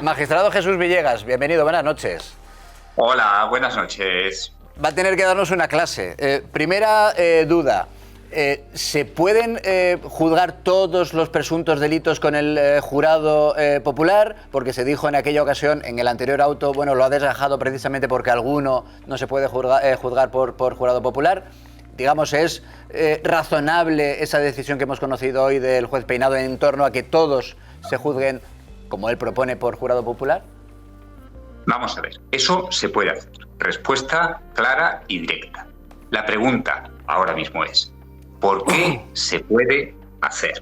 Magistrado Jesús Villegas, bienvenido, buenas noches. Hola, buenas noches. Va a tener que darnos una clase. Primera duda. ¿Se pueden juzgar todos los presuntos delitos con el jurado popular? Porque se dijo en aquella ocasión, en el anterior auto, bueno, lo ha desgajado precisamente porque alguno no se puede juzgar por jurado popular. Digamos, ¿es razonable esa decisión que hemos conocido hoy del juez Peinado en torno a que todos se juzguen, como él propone, por jurado popular? Vamos a ver, eso se puede hacer. Respuesta clara y directa. La pregunta ahora mismo es, ¿por qué se puede hacer?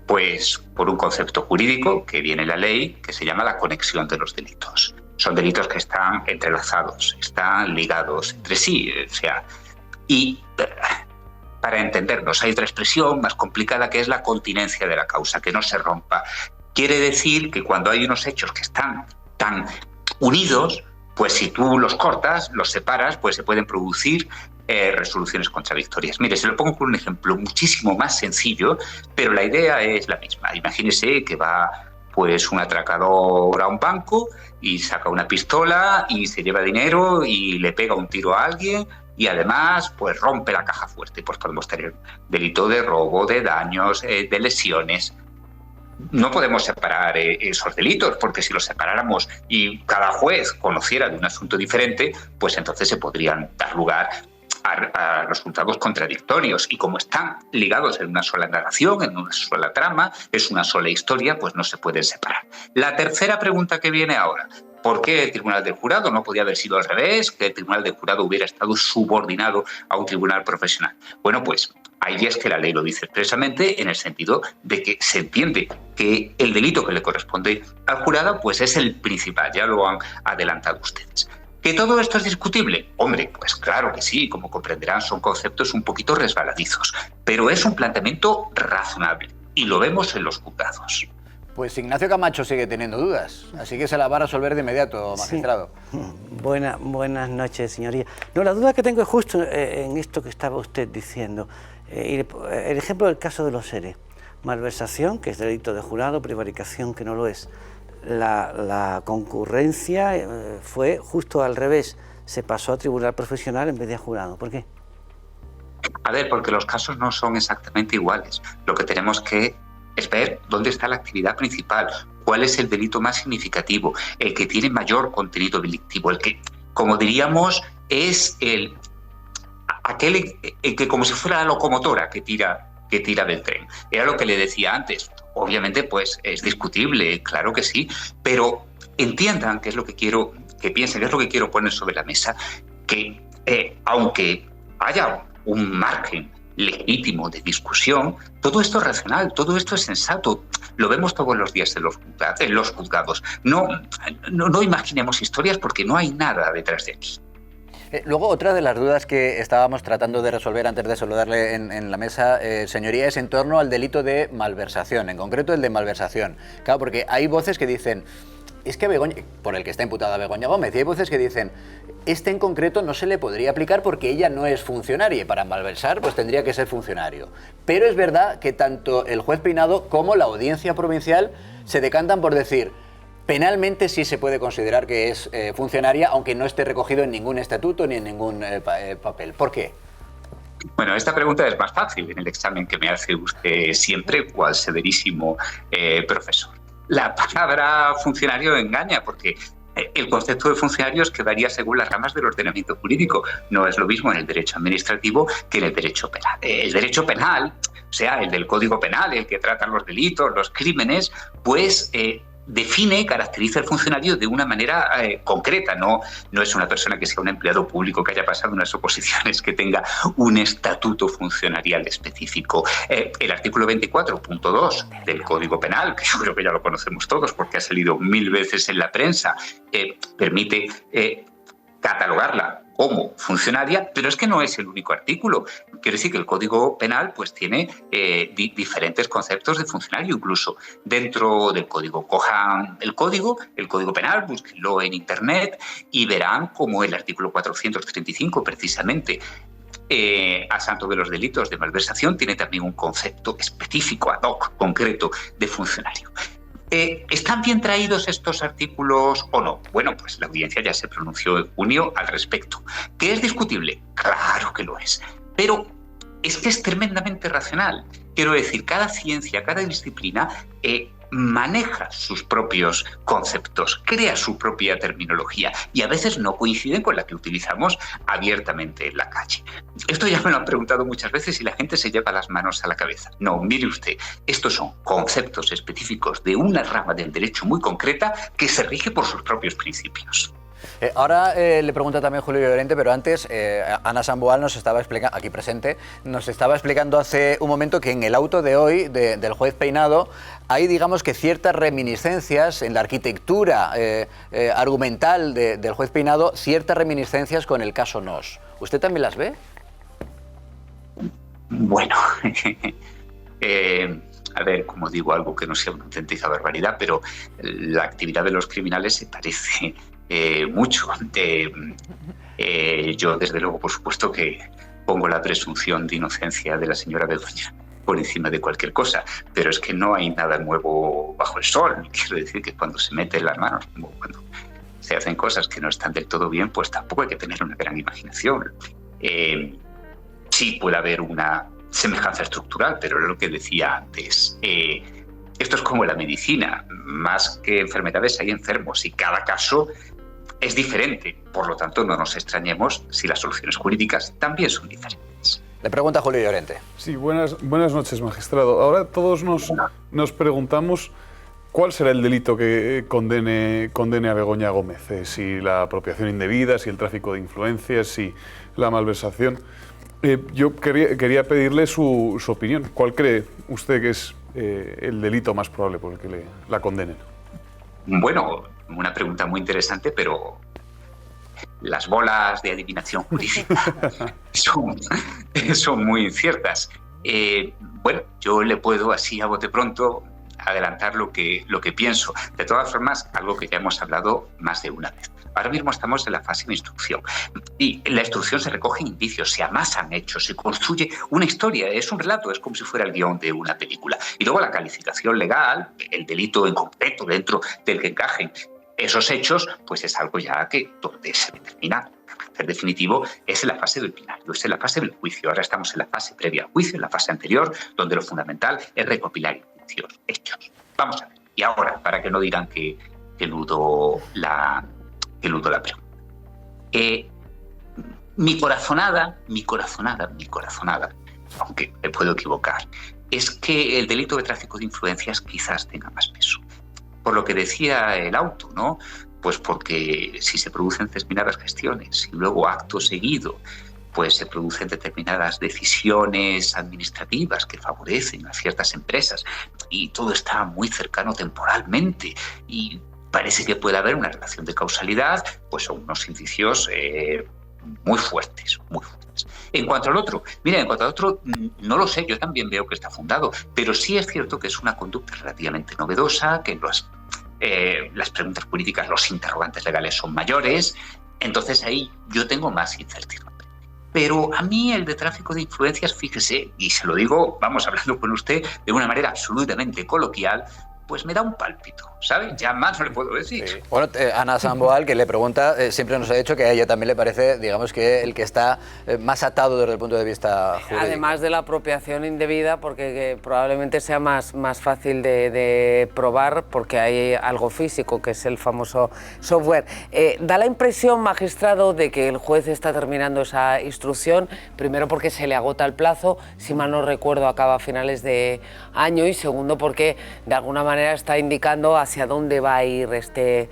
Pues por un concepto jurídico que viene en la ley, que se llama la conexión de los delitos. Son delitos que están entrelazados, están ligados entre sí, y para entendernos, hay otra expresión más complicada que es la continencia de la causa, que no se rompa. Quiere decir que cuando hay unos hechos que están tan unidos, pues si tú los cortas, los separas, pues se pueden producir resoluciones contradictorias. Mire, se lo pongo con un ejemplo muchísimo más sencillo, pero la idea es la misma. Imagínese que va pues un atracador a un banco y saca una pistola y se lleva dinero y le pega un tiro a alguien y además pues rompe la caja fuerte. Pues podemos tener delito de robo, de daños, de lesiones. No podemos separar esos delitos, porque si los separáramos y cada juez conociera de un asunto diferente, pues entonces se podrían dar lugar a resultados contradictorios, y como están ligados en una sola narración, en una sola trama, es una sola historia, pues no se pueden separar. La tercera pregunta que viene ahora: ¿por qué el Tribunal del Jurado? ¿No podía haber sido al revés, que el Tribunal del Jurado hubiera estado subordinado a un tribunal profesional? Bueno, pues ahí es que la ley lo dice expresamente, en el sentido de que se entiende que el delito que le corresponde al jurado pues es el principal, ya lo han adelantado ustedes. ¿Que todo esto es discutible? Hombre, pues claro que sí, como comprenderán son conceptos un poquito resbaladizos, pero es un planteamiento razonable y lo vemos en los juzgados. Pues Ignacio Camacho sigue teniendo dudas, así que se la va a resolver de inmediato, magistrado. Sí. Buenas noches, señoría. No, la duda que tengo es justo en esto que estaba usted diciendo. El ejemplo del caso de los ERE. Malversación, que es delito de jurado, prevaricación, que no lo es. La concurrencia fue justo al revés, se pasó a tribunal profesional en vez de a jurado. ¿Por qué? A ver, porque los casos no son exactamente iguales. Lo que tenemos que es ver dónde está la actividad principal, cuál es el delito más significativo, el que tiene mayor contenido delictivo, el que, como diríamos, es aquel que como si fuera la locomotora que tira del tren. Era lo que le decía antes. Obviamente, pues es discutible, claro que sí, pero entiendan que es lo que quiero, que piensen, que es lo que quiero poner sobre la mesa, que aunque haya un margen legítimo de discusión, todo esto es racional, todo esto es sensato, lo vemos todos los días en los juzgados. No imaginemos historias, porque no hay nada detrás de aquí. Luego, otra de las dudas que estábamos tratando de resolver antes de saludarle en la mesa, señoría, es en torno al delito de malversación, en concreto el de malversación. Claro, porque hay voces que dicen, es que Begoña, por el que está imputada Begoña Gómez, y hay voces que dicen, este en concreto no se le podría aplicar porque ella no es funcionaria, y para malversar pues tendría que ser funcionario. Pero es verdad que tanto el juez Peinado como la Audiencia Provincial se decantan por decir, penalmente sí se puede considerar que es funcionaria, aunque no esté recogido en ningún estatuto ni en ningún papel. ¿Por qué? Bueno, esta pregunta es más fácil en el examen que me hace usted siempre, cual severísimo profesor. La palabra funcionario engaña, porque el concepto de funcionarios quedaría según las ramas del ordenamiento jurídico. No es lo mismo en el derecho administrativo que en el derecho penal. El derecho penal, o sea, el del Código Penal, el que trata los delitos, los crímenes, pues define, caracteriza al funcionario de una manera concreta. No es una persona que sea un empleado público que haya pasado unas oposiciones, que tenga un estatuto funcionarial específico. El artículo 24.2 del Código Penal, que yo creo que ya lo conocemos todos porque ha salido 1000 veces en la prensa, permite catalogarla como funcionaria, pero es que no es el único artículo. Quiere decir que el Código Penal pues tiene diferentes conceptos de funcionario, incluso dentro del Código. Cojan el Código Penal, búsquenlo en Internet y verán cómo el artículo 435, precisamente, a santo de los delitos de malversación, tiene también un concepto específico, ad hoc, concreto, de funcionario. ¿Están bien traídos estos artículos o no? Bueno, pues la audiencia ya se pronunció en junio al respecto. ¿Que es discutible? Claro que lo es. Pero es que es tremendamente racional. Quiero decir, cada ciencia, cada disciplina maneja sus propios conceptos, crea su propia terminología y a veces no coinciden con la que utilizamos abiertamente en la calle. Esto ya me lo han preguntado muchas veces y la gente se lleva las manos a la cabeza. No, mire usted, estos son conceptos específicos de una rama del derecho muy concreta que se rige por sus propios principios. Ahora le pregunta también Julio Llorente, pero antes Ana Samboal nos estaba explicando, aquí presente, nos estaba explicando hace un momento que en el auto de hoy del juez Peinado hay, digamos, que ciertas reminiscencias en la arquitectura argumental del juez Peinado, ciertas reminiscencias con el caso Nos. ¿Usted también las ve? Bueno, a ver, como digo, algo que no sea una auténtica barbaridad, pero la actividad de los criminales se parece mucho. Yo, desde luego, por supuesto que pongo la presunción de inocencia de la señora Begoña por encima de cualquier cosa, pero es que no hay nada nuevo bajo el sol. Quiero decir que cuando se meten las manos, como cuando se hacen cosas que no están del todo bien, pues tampoco hay que tener una gran imaginación. Sí puede haber una semejanza estructural, pero es lo que decía antes. Esto es como la medicina, más que enfermedades hay enfermos y cada caso es diferente. Por lo tanto, no nos extrañemos si las soluciones jurídicas también son diferentes. Le pregunta Julio Llorente. Sí, buenas noches, magistrado. Ahora todos nos preguntamos cuál será el delito que condene a Begoña Gómez. Si la apropiación indebida, si el tráfico de influencias, si la malversación. Yo quería pedirle su opinión. ¿Cuál cree usted que es el delito más probable por el que la condenen? Bueno, una pregunta muy interesante, pero las bolas de adivinación jurídica son muy inciertas. Bueno, yo le puedo así a bote pronto adelantar lo que pienso. De todas formas, algo que ya hemos hablado más de una vez. Ahora mismo estamos en la fase de instrucción y en la instrucción se recogen indicios, se amasan hechos, se construye una historia, es un relato, es como si fuera el guión de una película. Y luego la calificación legal, el delito en concreto dentro del que encajen esos hechos, pues es algo ya que donde se determina. El carácter definitivo es en la fase del plenario, es en la fase del juicio. Ahora estamos en la fase previa al juicio, en la fase anterior, donde lo fundamental es recopilar indicios, hechos. Vamos a ver. Y ahora, para que no digan que eludo la pregunta. Mi corazonada, aunque me puedo equivocar, es que el delito de tráfico de influencias quizás tenga más peso. Por lo que decía el auto, ¿no? Pues porque si se producen determinadas gestiones y luego acto seguido pues se producen determinadas decisiones administrativas que favorecen a ciertas empresas y todo está muy cercano temporalmente y parece que puede haber una relación de causalidad, pues son unos indicios muy fuertes. En cuanto al otro, no lo sé, yo también veo que está fundado, pero sí es cierto que es una conducta relativamente novedosa, que las preguntas políticas, los interrogantes legales son mayores, entonces ahí yo tengo más incertidumbre. Pero a mí el de tráfico de influencias, fíjese, y se lo digo, vamos hablando con usted de una manera absolutamente coloquial, pues me da un pálpito, ¿sabe? Ya más no le puedo decir. Sí. Bueno, Ana Samboal, que le pregunta, siempre nos ha dicho que a ella también le parece, digamos, que el que está más atado desde el punto de vista jurídico. Además de la apropiación indebida, porque probablemente sea más fácil de probar, porque hay algo físico, que es el famoso software. Da la impresión, magistrado, de que el juez está terminando esa instrucción, primero porque se le agota el plazo, si mal no recuerdo acaba a finales de año, y segundo porque de alguna manera está indicando hacia dónde va a ir este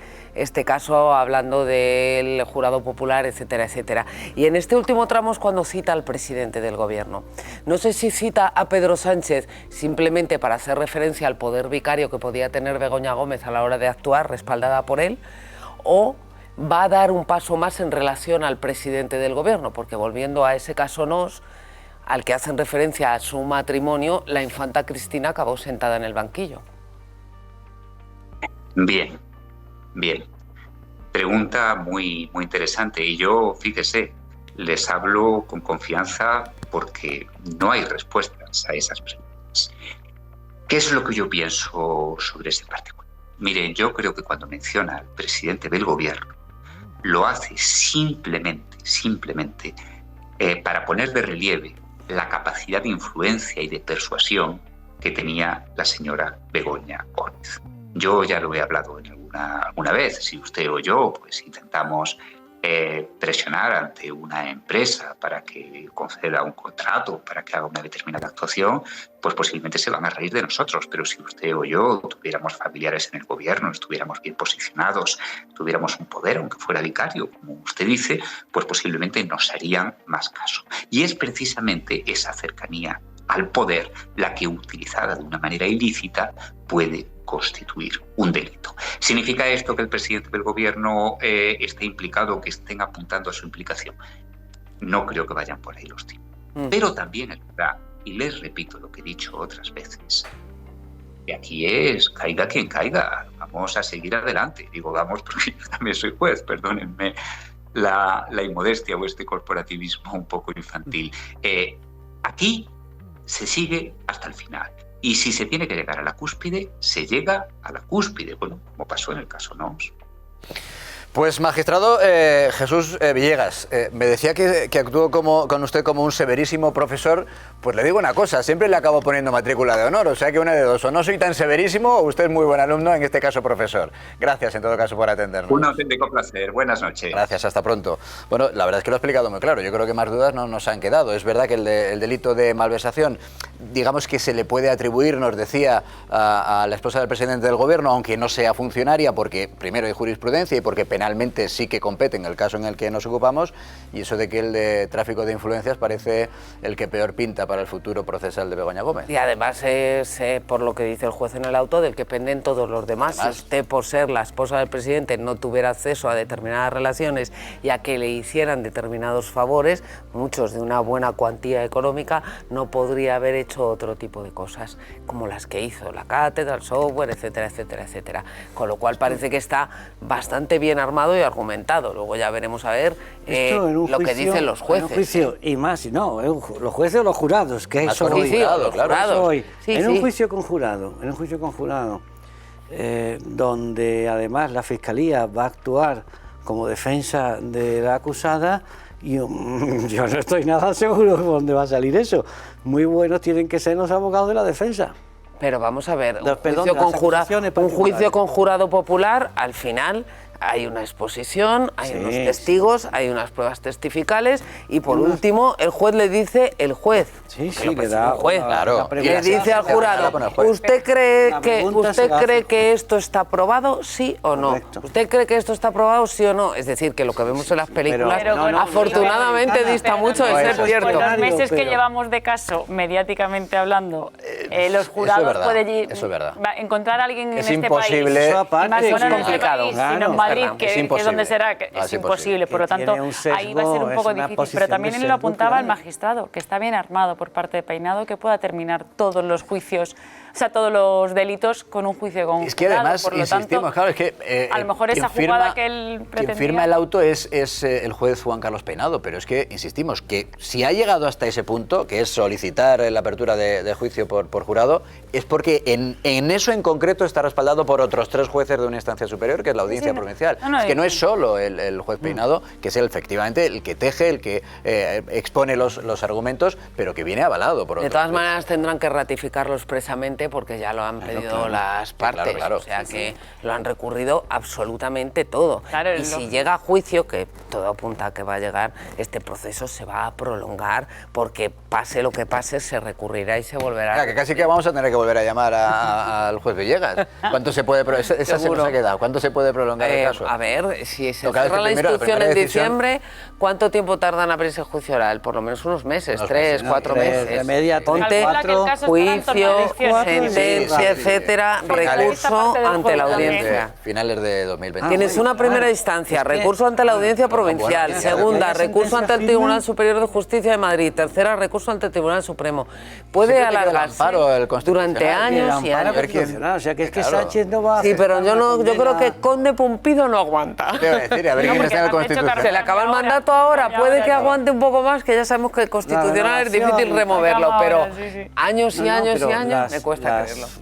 caso, hablando del jurado popular, etcétera, etcétera. Y en este último tramo es cuando cita al presidente del gobierno. No sé si cita a Pedro Sánchez simplemente para hacer referencia al poder vicario que podía tener Begoña Gómez a la hora de actuar, respaldada por él, o va a dar un paso más en relación al presidente del gobierno, porque volviendo a ese caso Nos, al que hacen referencia a su matrimonio, la infanta Cristina acabó sentada en el banquillo. Bien. Pregunta muy interesante y yo, fíjese, les hablo con confianza porque no hay respuestas a esas preguntas. ¿Qué es lo que yo pienso sobre ese particular? Mire, yo creo que cuando menciona al presidente del gobierno, lo hace simplemente para poner de relieve la capacidad de influencia y de persuasión que tenía la señora Begoña Gómez. Yo ya lo he hablado en alguna vez, si usted o yo pues intentamos presionar ante una empresa para que conceda un contrato, para que haga una determinada actuación, pues posiblemente se van a reír de nosotros. Pero si usted o yo tuviéramos familiares en el gobierno, estuviéramos bien posicionados, tuviéramos un poder, aunque fuera vicario, como usted dice, pues posiblemente nos harían más caso. Y es precisamente esa cercanía al poder la que, utilizada de una manera ilícita, puede constituir un delito. ¿Significa esto que el presidente del gobierno esté implicado, que estén apuntando a su implicación? No creo que vayan por ahí los tiros. Pero también es verdad, y les repito lo que he dicho otras veces, que aquí es caiga quien caiga, vamos a seguir adelante. Digo vamos porque yo también soy juez, perdónenme la inmodestia o este corporativismo un poco infantil. Aquí se sigue hasta el final. Y si se tiene que llegar a la cúspide, se llega a la cúspide. Bueno, como pasó en el caso Noms. Pues, magistrado Jesús Villegas, me decía que actuó con usted como un severísimo profesor. Pues le digo una cosa, siempre le acabo poniendo matrícula de honor, o sea que una de dos, o no soy tan severísimo o usted es muy buen alumno, en este caso profesor. Gracias en todo caso por atendernos. Un auténtico placer, buenas noches. Gracias, hasta pronto. Bueno, la verdad es que lo he explicado muy claro, yo creo que más dudas no nos han quedado. Es verdad que el delito de malversación, digamos que se le puede atribuir, nos decía, a la esposa del presidente del gobierno, aunque no sea funcionaria, porque primero hay jurisprudencia y porque penalmente sí que compete en el caso en el que nos ocupamos, y eso de que el de tráfico de influencias parece el que peor pinta para el futuro procesal de Begoña Gómez. Y además es, por lo que dice el juez en el auto, del que penden todos los demás. Si usted, por ser la esposa del presidente, no tuviera acceso a determinadas relaciones y a que le hicieran determinados favores, muchos de una buena cuantía económica, no podría haber hecho otro tipo de cosas, como las que hizo, la cátedra, el software, etcétera, etcétera, etcétera. Con lo cual parece que está bastante bien armado y argumentado. Luego ya veremos a ver lo que dicen los jueces. En un juicio, y más, no, los jueces o los jurados, que eso hoy. Los jurados. Un juicio conjurado, donde además la Fiscalía va a actuar como defensa de la acusada, yo no estoy nada seguro de dónde va a salir eso. Muy buenos tienen que ser los abogados de la defensa. Pero vamos a ver, un juicio conjurado popular, al final hay una exposición, hay unos testigos, hay unas pruebas testificales y por último el juez le dice, le dice al jurado, ¿usted cree que esto está probado, sí o no? Correcto. ¿Usted cree que esto está probado, sí o no? Es decir, que lo que vemos en las películas afortunadamente dista mucho de ser cierto. Con los meses que llevamos de caso, mediáticamente hablando, los jurados pueden encontrar a alguien en este país. Es complicado. Madrid, que es donde será, es imposible, por lo tanto ahí va a ser un poco difícil, pero también lo apuntaba el magistrado, que está bien armado por parte de Peinado, que pueda terminar todos los juicios, o sea, todos los delitos con un juicio conjurado. Es que además, por lo insistimos, tanto, claro, es que a lo mejor esa jugada que él pretendía... Quien firma el auto es el juez Juan Carlos Peinado, pero es que, insistimos, que si ha llegado hasta ese punto, que es solicitar la apertura de juicio por jurado, es porque en eso en concreto está respaldado por otros 3 jueces de una instancia superior, que es la Audiencia Provincial. Es que no es solo el juez Peinado, que es efectivamente el que teje, el que expone los argumentos, pero que viene avalado por otros. De todas maneras tendrán que ratificarlo expresamente porque ya lo han pedido las partes, o sea que lo han recurrido absolutamente todo. Y si llega a juicio, que todo apunta a que va a llegar, este proceso se va a prolongar porque pase lo que pase, se recurrirá y se volverá. Que casi que vamos a tener que volver a llamar al juez Villegas. ¿Cuánto se puede esa se nos ha quedado? ¿Cuánto se puede prolongar el caso? A ver, si se cierra la instrucción en diciembre, ¿cuánto tiempo tarda en abrirse el juicio oral? Por lo menos unos meses, 3, 4 meses. Ponte juicio, sentencia, etcétera, recurso ante la audiencia. Finales de 2020. Tienes una primera instancia, recurso ante la Audiencia Provincial. Segunda, recurso ante el Tribunal Superior de Justicia de Madrid. Tercera, recurso ante el Tribunal Supremo. Puede alargarse durante años y años. O sea, que es que Sánchez no va a... Sí, pero yo creo que Conde Pumpido no aguanta. A ver quién está en el Constitucional. Se le acaba el mandato ahora, puede que aguante un poco más, que ya sabemos que el Constitucional es difícil removerlo, pero años y años y años me cuesta.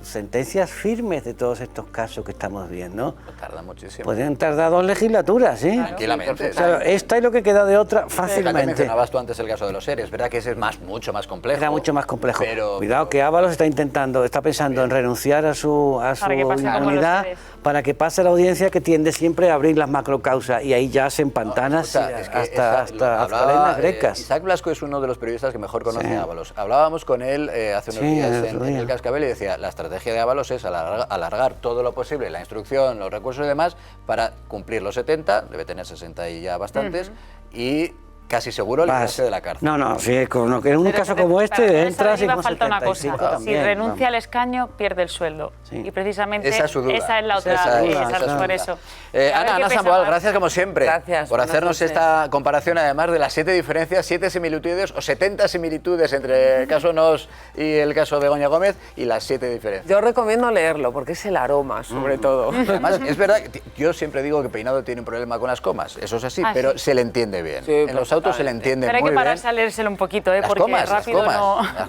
sentencias firmes de todos estos casos que estamos viendo tarda muchísimo. pueden tardar 2 legislaturas, ¿sí? Tranquilamente. O sea, esta es lo que queda de otra fácilmente. Mencionabas tú antes el caso de los seres, ¿verdad? Que ese es mucho más complejo. Era mucho más complejo. Pero, cuidado que Ábalos está pensando en renunciar a su inmunidad para que pase la audiencia, que tiende siempre a abrir las macrocausas y ahí ya se empantanas hasta cadenas grecas. Isaac Blasco es uno de los periodistas que mejor conoce a Ábalos. Hablábamos con él hace unos días en el Cascabel y decía, la estrategia de Ábalos es alargar todo lo posible la instrucción, los recursos y demás para cumplir los 70, debe tener 60 y ya bastantes, y casi seguro librarse de la cárcel. No, sí, en un caso como este entras y con 75 si renuncia al escaño, pierde el sueldo. Sí. Y precisamente esa es la otra duda. Por eso. Ana Samboal, gracias como siempre por hacernos noches. Esta comparación, además de las 7 diferencias, 7 similitudes o 70 similitudes entre el caso Nos y el caso Begoña Gómez y las 7 diferencias. Yo recomiendo leerlo porque es el aroma, sobre todo. Además, es verdad, yo siempre digo que Peinado tiene un problema con las comas, eso es así, pero se le entiende bien. Sí, en los autos se le entiende muy bien. Pero hay que pararse a leérselo un poquito, porque comas, rápido las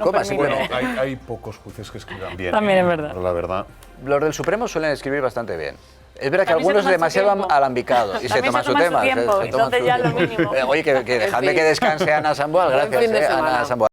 comas, no bueno, hay pocos jueces que escriban bien. También es verdad. Pero la verdad. Los del Supremo suelen escribir bastante bien. Es verdad que algunos demasiado alambicados y se toman su tema. Entonces ya lo mínimo. Oye, que dejadme que descanse Ana Samboal. Gracias, Ana Samboal.